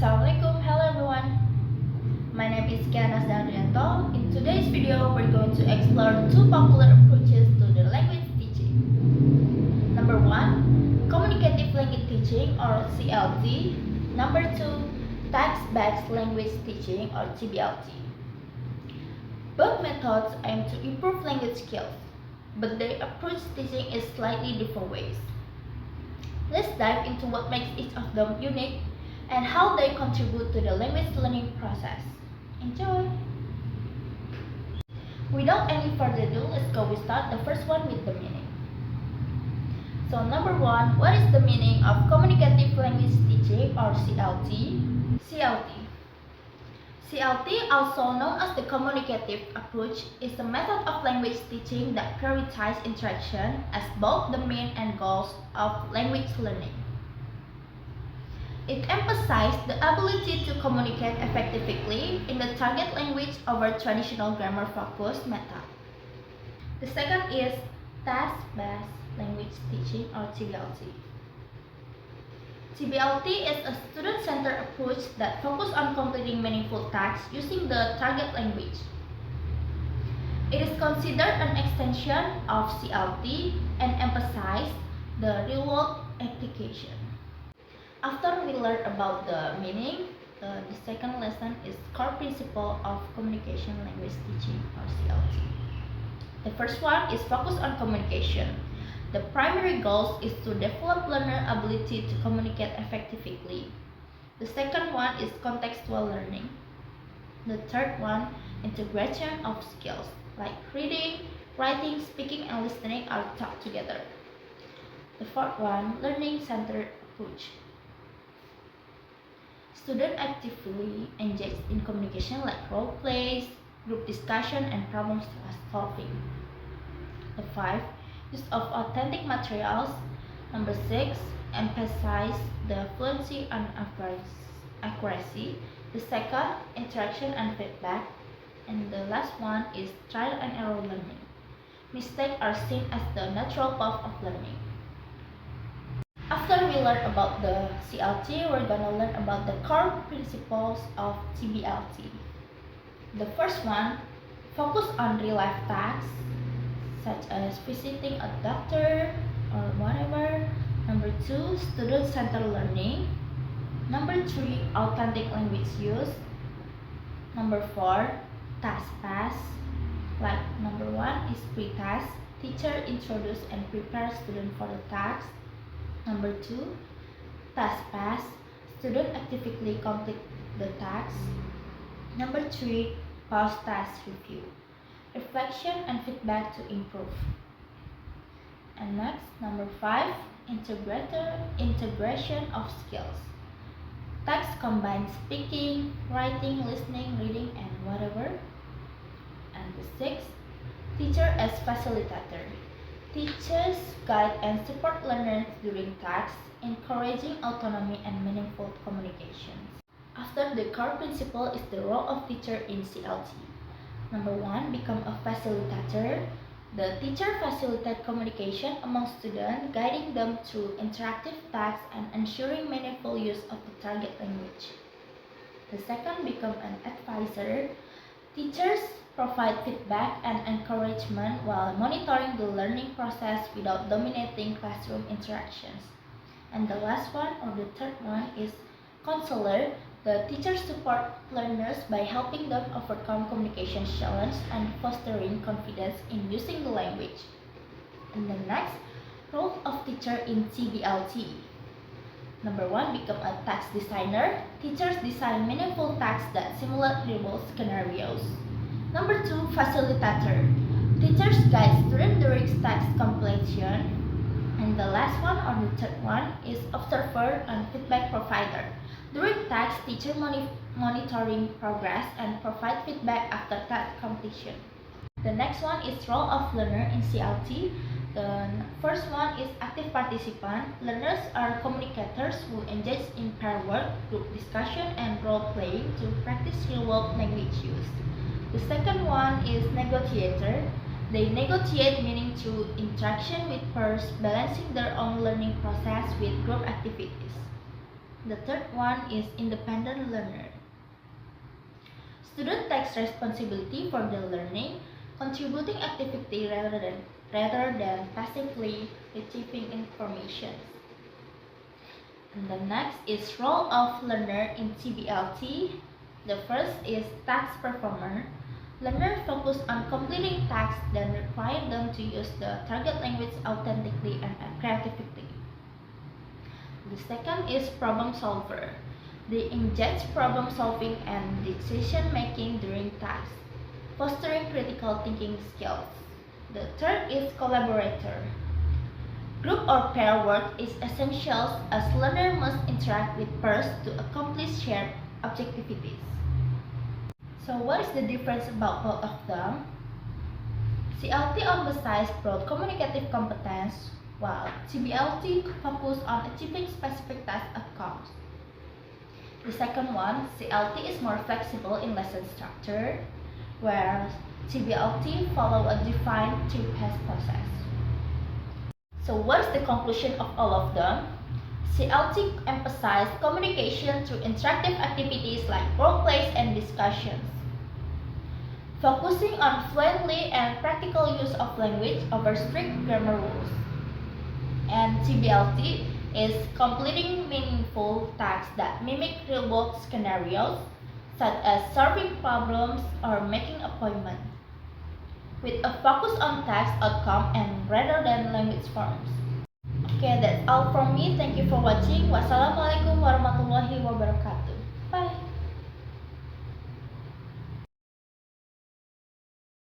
Assalamualaikum, hello everyone. My name is Kianas Dandrianto. In today's video, we're going to explore two popular approaches to the language teaching. Number 1, communicative language teaching or CLT. Number 2, text-based language teaching or TBLT. Both methods aim to improve language skills, but they approach teaching in slightly different ways. Let's dive into what makes each of them unique and how they contribute to the language learning process. Enjoy! Without any further ado, let's go. We start the first one with the meaning. So number 1, what is the meaning of communicative language teaching or CLT? CLT, also known as the communicative approach, is a method of language teaching that prioritizes interaction as both the main and goals of language learning. It emphasizes the ability to communicate effectively in the target language over traditional grammar-focused method. The second is task-based language teaching or TBLT. TBLT is a student-centered approach that focuses on completing meaningful tasks using the target language. It is considered an extension of CLT and emphasizes the real-world application. After we learn about the meaning, the second lesson is core principle of communication language teaching or CLT. The first one is focus on communication. The primary goal is to develop learner ability to communicate effectively. The second one is contextual learning. The third one, integration of skills like reading, writing, speaking, and listening are taught together. The fourth one, learning-centered approach. Students actively engage in communication like role plays, group discussion, and problem solving. The 5, use of authentic materials. Number 6, emphasize the fluency and accuracy. The second, interaction and feedback. And the last one is trial and error learning. Mistakes are seen as the natural path of learning. After we learn about the CLT, we're gonna learn about the core principles of TBLT. The first one, focus on real-life tasks, such as visiting a doctor or whatever. Number 2, student-centered learning. Number 3, authentic language use. Number 4, task-based. Like number 1 is pre-task. Teacher introduce and prepare student for the task. Number 2, task-based. Student actively complete the task. Number 3, post-task review. Reflection and feedback to improve. And next, number 5, integration of skills. Text combines speaking, writing, listening, reading, and whatever. And the 6, teacher as facilitator. Teachers guide and support learners during tasks, encouraging autonomy and meaningful communications. After the core principle is the role of teacher in CLT. Number 1, become a facilitator. The teacher facilitates communication among students, guiding them through interactive tasks and ensuring meaningful use of the target language. The second, become an advisor. Teachers provide feedback and encouragement while monitoring the learning process without dominating classroom interactions. And the last one, or the third one, is counselor. The teachers support learners by helping them overcome communication challenges and fostering confidence in using the language. And the next, role of teacher in TBLT. Number 1, become a task designer. Teachers design meaningful tasks that simulate real-world scenarios. Number 2, facilitator. Teachers guide students during task completion. And the last one, or the third one, is observer and feedback provider. During tasks, teacher monitoring progress and provide feedback after task completion. The next one is role of learner in CLT. The first one is active participant. Learners are communicators who engage in pair work, group discussion, and role playing to practice real-world language use. The second one is negotiator. They negotiate meaning through interaction with peers, balancing their own learning process with group activities. The third one is independent learner. Student takes responsibility for their learning, contributing activity rather than passively retrieving information. And the next is role of learner in TBLT. The first is task performer. Learners focus on completing tasks that require them to use the target language authentically and creatively. The second is problem solver. They engage problem solving and decision making during tasks, fostering critical thinking skills. The third is collaborator. Group or pair work is essential as learners must interact with peers to accomplish shared objectives. So what is the difference about both of them? CLT emphasizes broad communicative competence, while TBLT focuses on achieving specific task outcomes. The second one, CLT is more flexible in lesson structure, whereas TBLT follow a defined two-phase process. So what is the conclusion of all of them? CLT emphasizes communication through interactive activities like role plays and discussions, focusing on fluently and practical use of language over strict grammar rules. And TBLT is completing meaningful tasks that mimic real-world scenarios, such as solving problems or making appointments, with a focus on task outcome and rather than language forms. Okay, that's all from me. Thank you for watching. Wassalamualaikum warahmatullahi wabarakatuh. Bye.